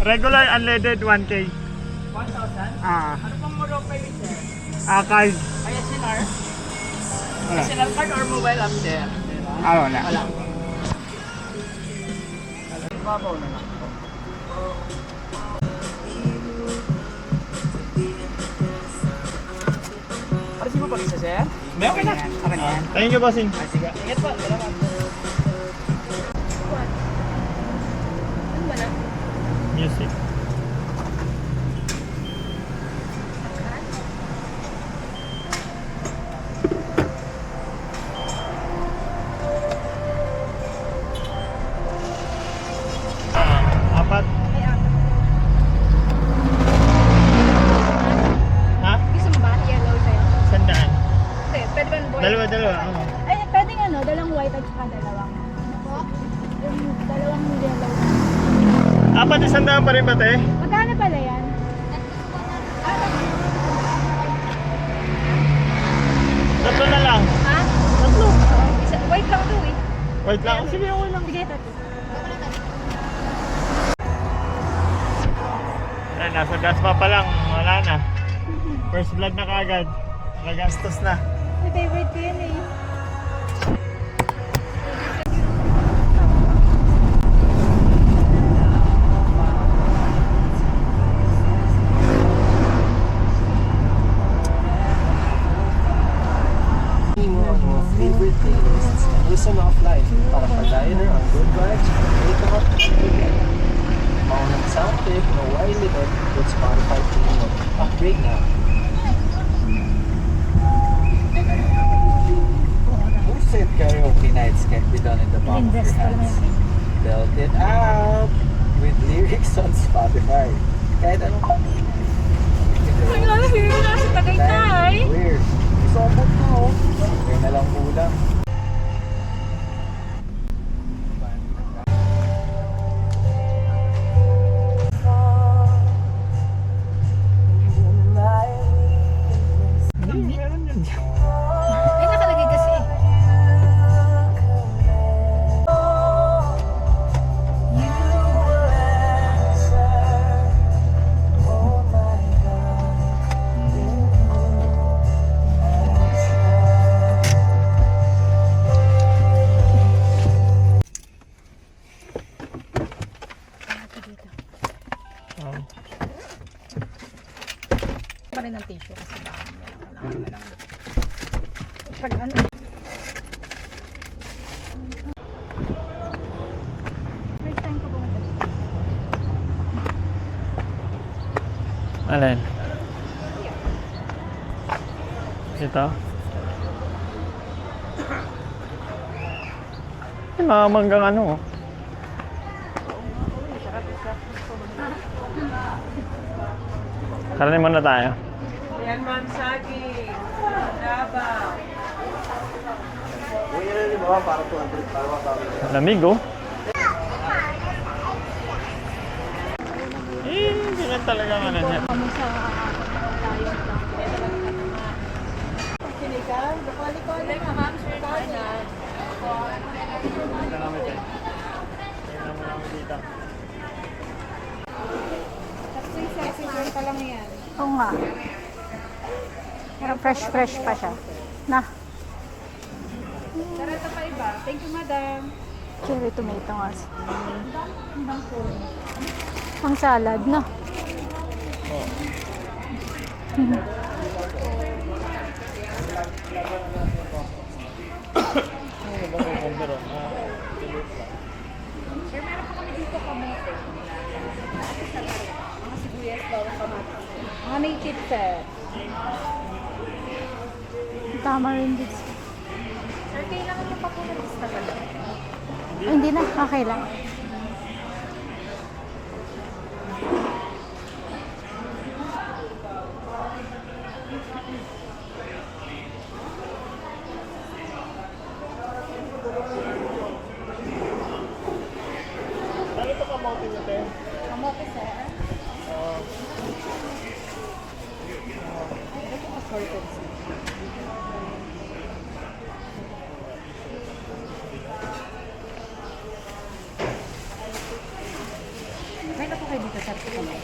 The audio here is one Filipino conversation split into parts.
Regular unleaded 1K. 1,000? Ah. Ano pang mo daw kayo, sir? Card. Ay, SNR? Wala. SNR card or mobile app, sir? Wala. Wala. Babaw na lang. Parang mo pag isa, sir? May okay na. Okay na yan. Thank you, bossing. Sige. Ingat po. Salamat. Ano ba na? Music. Apat. Ha? Gusto mo ba? Yellow sa'yo? Sandaan. Pwede ba boy? Dalawa. Oo. Ay, pwedeng dalawang white at saka dalawang. Ano po? Yung dalawang yellow. Apat, sandaan pa rin ba, te? Magkano pala yan? Tatlo na lang. Ha? Tatlo. White lang to eh. Wait lang. Sige, okay lang. Sige, tatlo. Ay, nasa daspa pa lang. Wala na. First vlog na kaagad. Nagastos na. My favorite ko yun eh. Mo ang mga favorite playlists and listen offline para padayon ang good vibes at wake up weekend. Maunang soundtrack na Y-Limit with Spotify Premium. Upgrade na. Who said karaoke nights can't be done in the palm of your Invest pala hands? may Belt it out with lyrics on Spotify. Kahit anong Ay, lalaki na sa Tagaytay. Weird. Isopot na oh. Kaya na lang ulam. Meron yun. Ay, nakalagay kasi eh. Pa rin ang tissue kasi baka kailangan na lang. Pag ano. First time ko pumunta dito. Alin? Ito? Yung mga manggang ano oh. Karani muna tayo. Yan, ma'am, saging. Laba. Uy, yan na ba? Para 200 para mapapagod. Lamig oh. Hindi na talaga ano niya. Kami sa tayo lang. Sinigang. Bukali-kali ka, ma'am. Sir, na. Tingnan namin tayo. Tingnan mo namin dito. Tapos yung sexy girl pa lang yan. Oo nga. Pero fresh pa siya. Na. Tara, ito pa iba. Thank you, madam. Cherry tomato nga. Pang salad, no? Oh. Ano ba kung kumpiro? Sir, meron pa kami dito kamote. Mga sibuyas, bawang kamatis. Mga native, sir. Tama rin dito. Sir, kailangan niyo pa po na talaga. Hindi na, okay lang. Ano ito kamote nyo, te? Kamote, sir. Ito assorted, sir. May na po kayo dito, sir? Sarap kumain.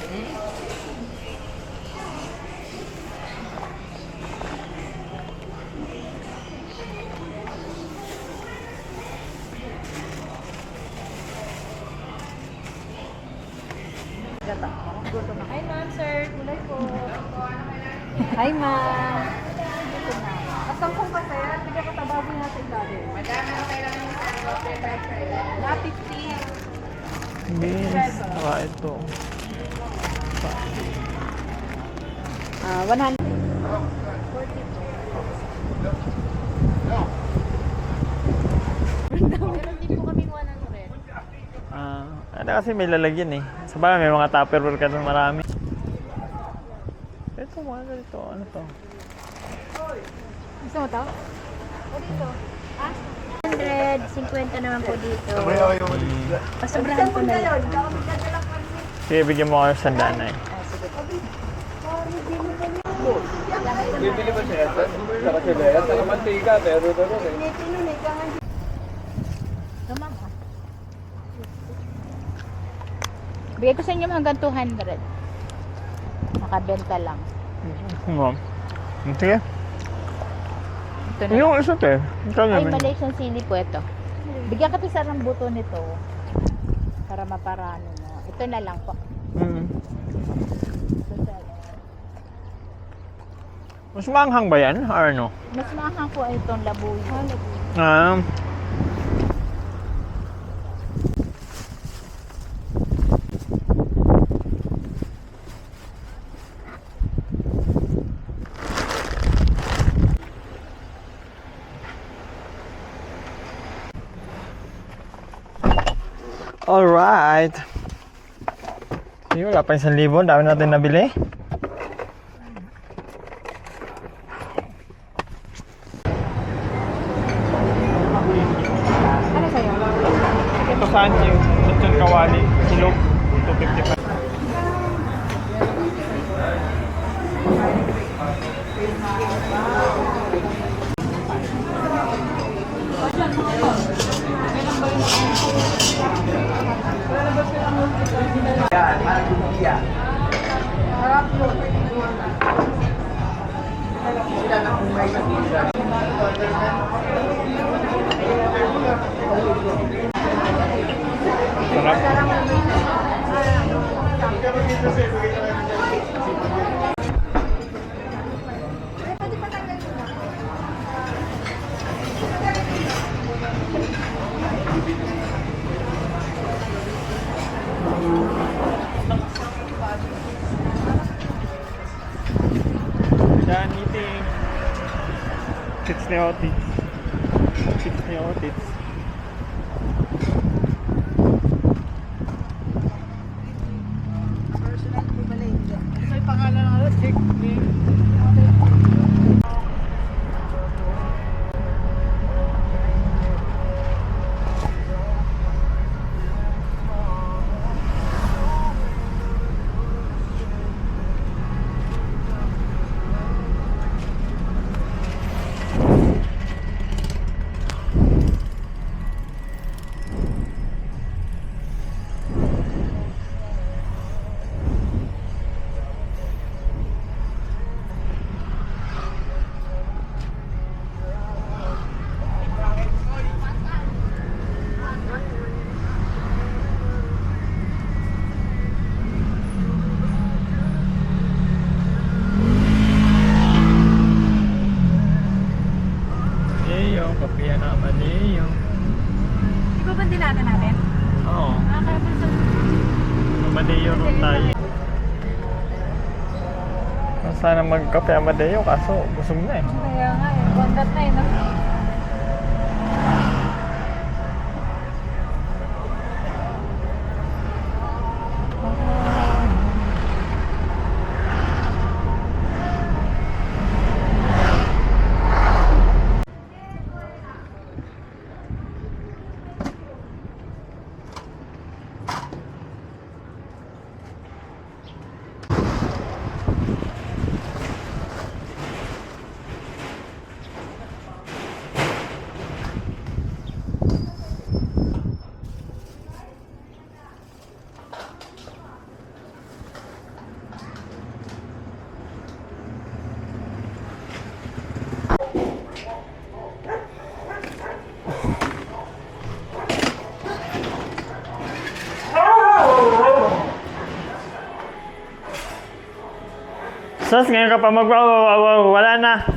Hi, ma'am, sir. Kulay po. Hi, ma'am. Ito na. Asang kong kasi, bigyan ko tabagin natin dali. Madami na kailangan yung na 50. Beans. Saka ito. 100. Meron din po kaming 100. Ano kasi may lalagyan eh. Sa bagay may mga tupperware ka doon marami. Ito mga ganito. Ano to? Gusto mo to? O dito. 150 naman po dito. Pasobrahan po na lang. Sige, bigyan mo kayo ng sandaan eh. Bibili ba siya ito? Saka sila yan. Saka mantika. Pero doon eh. Tama ba? Bigay ko sa inyo hanggang 200. Nakabenta lang. Sige. Ito na. Yung isa te. Ito Ay, naman. Malaysian sili po ito. Bigyan ka pisa ng buto nito para maparano mo. Ito na lang po. Mas maanghang ba yan? Or ano? Mas mahang po ay itong labuyo. Ah. Alright. Sige, wala pa 1,000. Dami natin nabili. Ano sa'yo? Ito saan yung lechon kawali? Silog. 255. Sarap. Yan, eating. Sits ni Otis. Sits ni Otis. May pangalan ng ano, Chick. Kapiyan na Amadeo. Di ba bandilata natin? Oo. Kaya pa sa... Amadeo rin tayo. Sana magkape Amadeo kaso busog na eh. Kaya nga eh. Bondat na eh. No? Sos, ngayon ka pa wala na.